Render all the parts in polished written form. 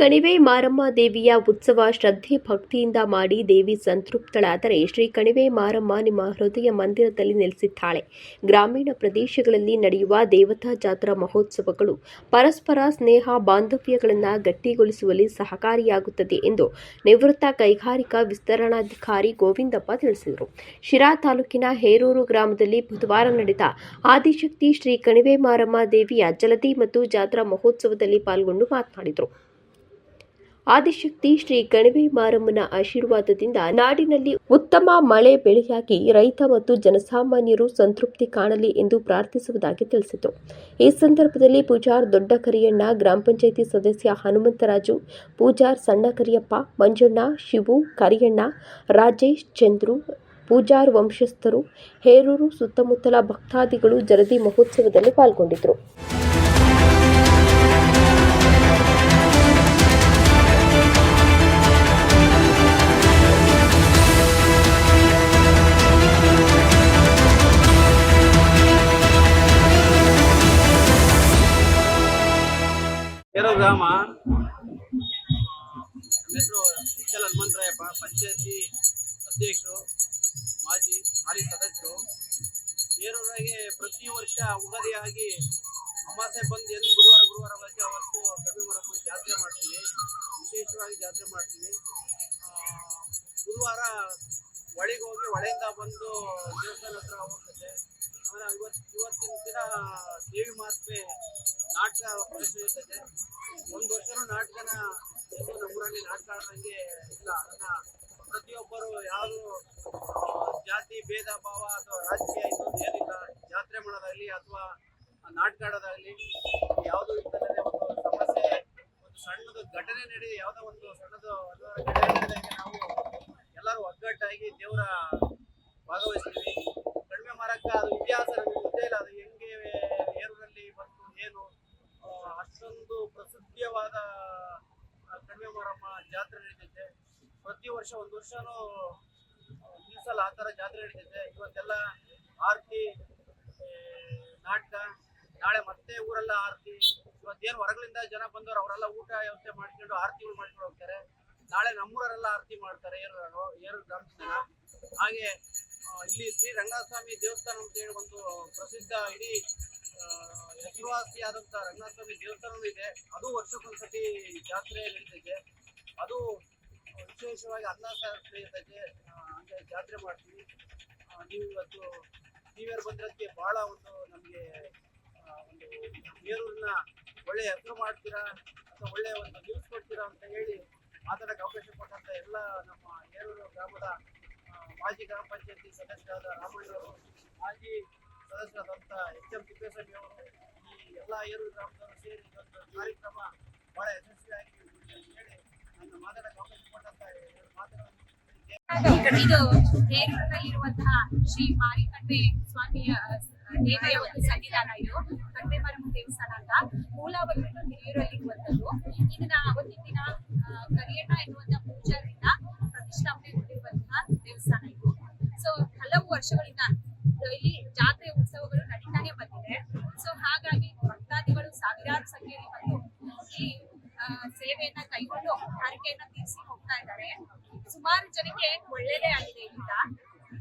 ಕಣಿವೆ ಮಾರಮ್ಮ ದೇವಿಯ ಉತ್ಸವ ಶ್ರದ್ಧೆ ಭಕ್ತಿಯಿಂದ ಮಾಡಿ ದೇವಿ ಸಂತೃಪ್ತಳಾದರೆ ಶ್ರೀ ಕಣಿವೆ ಮಾರಮ್ಮ ನಿಮ್ಮ ಹೃದಯ ಮಂದಿರದಲ್ಲಿ ನೆಲೆಸಿದ್ದಾಳೆ. ಗ್ರಾಮೀಣ ಪ್ರದೇಶಗಳಲ್ಲಿ ನಡೆಯುವ ದೇವತಾ ಜಾತ್ರಾ ಮಹೋತ್ಸವಗಳು ಪರಸ್ಪರ ಸ್ನೇಹ ಬಾಂಧವ್ಯಗಳನ್ನು ಗಟ್ಟಿಗೊಳಿಸುವಲ್ಲಿ ಸಹಕಾರಿಯಾಗುತ್ತದೆ ಎಂದು ನಿವೃತ್ತ ಕೈಗಾರಿಕಾ ವಿಸ್ತರಣಾಧಿಕಾರಿ ಗೋವಿಂದಪ್ಪ ತಿಳಿಸಿದರು. ಶಿರಾ ತಾಲೂಕಿನ ಹೇರೂರು ಗ್ರಾಮದಲ್ಲಿ ಬುಧವಾರ ನಡೆದ ಆದಿಶಕ್ತಿ ಶ್ರೀ ಕಣಿವೆ ಮಾರಮ್ಮ ದೇವಿಯ ಜಲದಿ ಮತ್ತು ಜಾತ್ರಾ ಮಹೋತ್ಸವದಲ್ಲಿ ಪಾಲ್ಗೊಂಡು ಮಾತನಾಡಿದರು. ಆದಿಶಕ್ತಿ ಶ್ರೀ ಕಣಿವೆ ಮಾರಮ್ಮನ ಆಶೀರ್ವಾದದಿಂದ ನಾಡಿನಲ್ಲಿ ಉತ್ತಮ ಮಳೆ ಬೆಳೆಯಾಗಿ ರೈತ ಮತ್ತು ಜನಸಾಮಾನ್ಯರು ಸಂತೃಪ್ತಿ ಕಾಣಲಿ ಎಂದು ಪ್ರಾರ್ಥಿಸುವುದಾಗಿ ತಿಳಿಸಿದರು. ಈ ಸಂದರ್ಭದಲ್ಲಿ ಪೂಜಾರ್ ದೊಡ್ಡ ಕರಿಯಣ್ಣ, ಗ್ರಾಮ ಪಂಚಾಯಿತಿ ಸದಸ್ಯ ಹನುಮಂತರಾಜು, ಪೂಜಾರ್ ಸಣ್ಣ ಕರಿಯಪ್ಪ, ಮಂಜಣ್ಣ, ಶಿವು, ಕರಿಯಣ್ಣ, ರಾಜೇಶ್, ಚಂದ್ರು, ಪೂಜಾರ್ ವಂಶಸ್ಥರು, ಹೇರೂರು ಸುತ್ತಮುತ್ತಲ ಭಕ್ತಾದಿಗಳು ಜಲದಿ ಮಹೋತ್ಸವದಲ್ಲಿ ಪಾಲ್ಗೊಂಡಿದ್ದರು. ಗ್ರಾಮ ಹೆಸರು ಹನುಮಂತರಾಯಪ್ಪ, ಪಂಚಾಯತಿ ಅಧ್ಯಕ್ಷರು, ಹಾಲಿ ಸದಸ್ಯರು. ಹೇರೂರಾಗೆ ಪ್ರತಿ ವರ್ಷ ಉಗಾದಿಯಾಗಿ ಅಮಾಸೆ ಬಂದು ಎಂದು ಗುರುವಾರ ಬಂದು ಅವತ್ತು ಕಡಿಮೆ ಮಾರಮ್ಮ ಜಾತ್ರೆ ಮಾಡ್ತೀವಿ. ವಿಶೇಷವಾಗಿ ಜಾತ್ರೆ ಮಾಡ್ತೀವಿ. ಗುರುವಾರ ಹೊಳೆಗೆ ಹೋಗಿ ಹೊಳೆಯಿಂದ ಬಂದು ದೇವಸ್ಥಾನ ಹತ್ರ ಹೋಗ್ತದೆ. ಆಮೇಲೆ ಇವತ್ತಿನ ದಿನ ದೇವಿ ಮಾತ್ಮೆ ನಾಟಕ ಪ್ರದರ್ಶನ ಇರ್ತದೆ. ಒಂದು ವರ್ಷನೂ ನಾಟಕನ ನಮ್ಮೂರಲ್ಲಿ ನಾಟಕ ಆಡೋಂಗೆ ಇಲ್ಲ. ಅದನ್ನ ಪ್ರತಿಯೊಬ್ಬರು ಯಾರು ಜಾತಿ ಭೇದ ಭಾವ ಅಥವಾ ರಾಜಕೀಯ ಇದೊಂದು ಏನಿಲ್ಲ. ಜಾತ್ರೆ ಮಾಡೋದಾಗಲಿ ಅಥವಾ ನಾಟಕ ಆಡೋದಾಗಲಿ ಯಾವುದೂ ಇರ್ತದೆ. ಒಂದು ಸಮಸ್ಯೆ, ಒಂದು ಸಣ್ಣದು ಘಟನೆ ನಡೆದಿ, ಯಾವುದೋ ಒಂದು ಸಣ್ಣದು ಘಟನೆ ನಡೆದಾಗ ನಾವು ಎಲ್ಲರೂ ಒಗ್ಗಟ್ಟಾಗಿ ದೇವರ ಭಾಗವಹಿಸ್ತೀವಿ. ಕಡಿಮೆ ಮಾರಕ್ಕ ಅದು ಇತಿಹಾಸ ನಮಗೆ ಗೊತ್ತೇ ಇಲ್ಲ. ಅದು ಹೆಂಗೆ ಹೇರೂರಲ್ಲಿ ಬಂತು ಏನು, ಅಷ್ಟೊಂದು ಪ್ರಸಿದ್ಧವಾದ ಕಡಿಮೆ ಮಾರಮ್ಮ ಜಾತ್ರೆ ನಡೀತೈತೆ. ಪ್ರತಿ ವರ್ಷ ಒಂದು ವರ್ಷನೂ ನಿಲ್ಸಲ್ಲ, ಆ ಥರ ಜಾತ್ರೆ ನಡೀತೈತೆ. ಇವತ್ತೆಲ್ಲ ಆರತಿ, ನಾಟಕ, ನಾಳೆ ಮತ್ತೆ ಊರೆಲ್ಲ ಆರತಿ. ಇವತ್ತೇನು ಹೊರಗಳಿಂದ ಜನ ಬಂದವರು ಅವರೆಲ್ಲ ಊಟ ವ್ಯವಸ್ಥೆ ಮಾಡ್ಕೊಂಡು ಆರತಿಗಳು ಮಾಡ್ಕೊಂಡು ಹೋಗ್ತಾರೆ. ನಾಳೆ ನಮ್ಮೂರೆಲ್ಲ ಆರತಿ ಮಾಡ್ತಾರೆ ಹೇರೂರು ಗ್ರಾಮದ ಜನ. ಹಾಗೆ ಇಲ್ಲಿ ಶ್ರೀ ರಂಗನಾಥಸ್ವಾಮಿ ದೇವಸ್ಥಾನ ಅಂತ ಹೇಳಿ ಒಂದು ಪ್ರಸಿದ್ಧ ಇಡೀ ಹೆಸರುವಾಸಿಯಾದಂಥ ರಂಗನಾಥಸ್ವಾಮಿ ದೇವಸ್ಥಾನವೂ ಇದೆ. ಅದು ವರ್ಷಕ್ಕೊಂದ್ಸತಿ ಜಾತ್ರೆ ನಡೀತೈತೆ. ಅದು ವಿಶೇಷವಾಗಿ 16 ಇರ್ತೈತೆ. ಹಂಗೆ ಜಾತ್ರೆ ಮಾಡ್ತೀವಿ. ನೀವು ಇವತ್ತು ನೀವ್ಯಾರು ಬಂದಿರೋದಕ್ಕೆ ಭಾಳ ಒಂದು ನಮಗೆ ಒಂದು ಹೇರೂರನ್ನ ಒಳ್ಳೆಯ ಹೆಸರು ಮಾಡ್ತೀರಾ ಅಥವಾ ಒಳ್ಳೆಯ ಒಂದು ನ್ಯೂಸ್ ಕೊಡ್ತೀರಾ ಅಂತ ಹೇಳಿ ಮಾತಾಡೋಕ್ಕೆ ಅವಕಾಶ ಕೊಟ್ಟಂಥ ಎಲ್ಲ ನಮ್ಮ ಹೇರೂರು ಗ್ರಾಮದ ಮಾಜಿ ಗ್ರಾಮ ಪಂಚಾಯತಿ ಸದಸ್ಯರಾದ ರಾಮಣ್ಣವರು, ಮಾಜಿ ಸದಸ್ಯರಾದಂಥ ಎಚ್.ಎಂ. ತಿಪ್ಪೇಸ್ವಾಮಿ ಅವರು, ಈ ಎಲ್ಲ ಹೇರೂರು ಗ್ರಾಮದವರು ಸೇರಿ ಇವತ್ತು ಕಾರ್ಯಕ್ರಮ ಭಾಳ ಯಶಸ್ವಿಯಾಗಿ ಹೇಳಿ ನನ್ನ ಮಾತಾಡೋಕ್ಕೆ ಅವಕಾಶ ಕೊಟ್ಟಂತ ಇದು ಹೇರೂರಿನಲ್ಲಿರುವಂತಹ ಶ್ರೀ ಮಾರಿಕಂಡೆ ಸ್ವಾಮಿಯ ದೇವಿಯ ಒಂದು ಸನ್ನಿಧಾನ. ಇದು ಕಣಿವೆ ಮಾರಮ್ಮ ದೇವಸ್ಥಾನ ಅಂತ ಮೂಲ ಬಂದ್ಬಿಟ್ಟು ಹಿರಿಯೂರಲ್ಲಿರುವಂಥದ್ದು. ಇದನ್ನ ಅವತ್ತಿನ ದಿನ ಕರಿಯಣ್ಣ ಎನ್ನುವಂತಹ ಪೂಜಾರಿಂದ ಪ್ರತಿಷ್ಠಾಪನೆಗೊಂಡಿರುವಂತಹ ದೇವಸ್ಥಾನ ಇದು. ಸೊ ಹಲವು ವರ್ಷಗಳಿಂದ ಇಲ್ಲಿ ಜಾತ್ರೆ ಉತ್ಸವಗಳು ನಡೀತಾನೆ ಬಂದಿದೆ. ಸೊ ಹಾಗಾಗಿ ಭಕ್ತಾದಿಗಳು ಸಾವಿರಾರು ಸಂಖ್ಯೆಯಲ್ಲಿ ಬಂದು ಈ ಸೇವೆಯನ್ನ ಕೈಗೊಂಡು ಹರಕೆಯನ್ನ ತೀರಿಸಿ ಹೋಗ್ತಾ ಇದ್ದಾರೆ. ಸುಮಾರು ಜನಕ್ಕೆ ಒಳ್ಳೆಯದೇ ಆಗಿದೆ. ಇಲ್ಲಿಂದ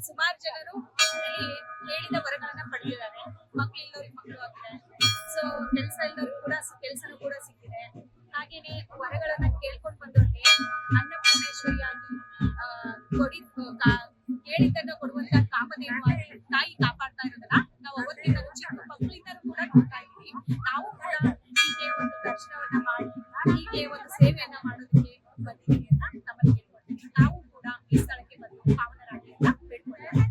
ಸುಮಾರು ಜನರು ಇಲ್ಲಿ ಹೇಳಿದ ವರಗಳನ್ನ ಪಡೆದಿದ್ದಾರೆ. ಮಕ್ಕಳಿಲ್ಲದವ್ರಿಗೆ ಮಕ್ಕಳು ಆಗಿದೆ. ಸೊ ಕೆಲಸ ಇಲ್ಲದವ್ರಿಗೆ ಕೂಡ ಕೆಲಸನೂ ಕೂಡ ಸಿಕ್ಕಿದೆ. ಹಾಗೇನೆ ವರಗಳನ್ನ ಕೇಳ್ಕೊಂಡು ಬಂದವ್ರಿಗೆ ಅನ್ನಪೂರ್ಣೇಶ್ವರಿಯಾಗಿ ಕೇಳಿದ್ದನ್ನ ಕೊಡುವಂತ ಕಾಮಧೇನುವಾಗಿ ತಾಯಿ ಕಾಪಾಡ್ತಾ ಇರೋದನ್ನ ನಾವು ಅವತ್ತಿಂದ ಚಿಕ್ಕ ಮಕ್ಕಳಿಂದಲೂ ಕೂಡ ನೋಡ್ತಾ ಇದ್ದೀವಿ. ನಾವು ಕೂಡ ಹೀಗೆ ಒಂದು ದರ್ಶನವನ್ನ ಮಾಡಿ ಹೀಗೆ ಒಂದು ಸೇವೆಯನ್ನ ಮಾಡೋದಕ್ಕೆ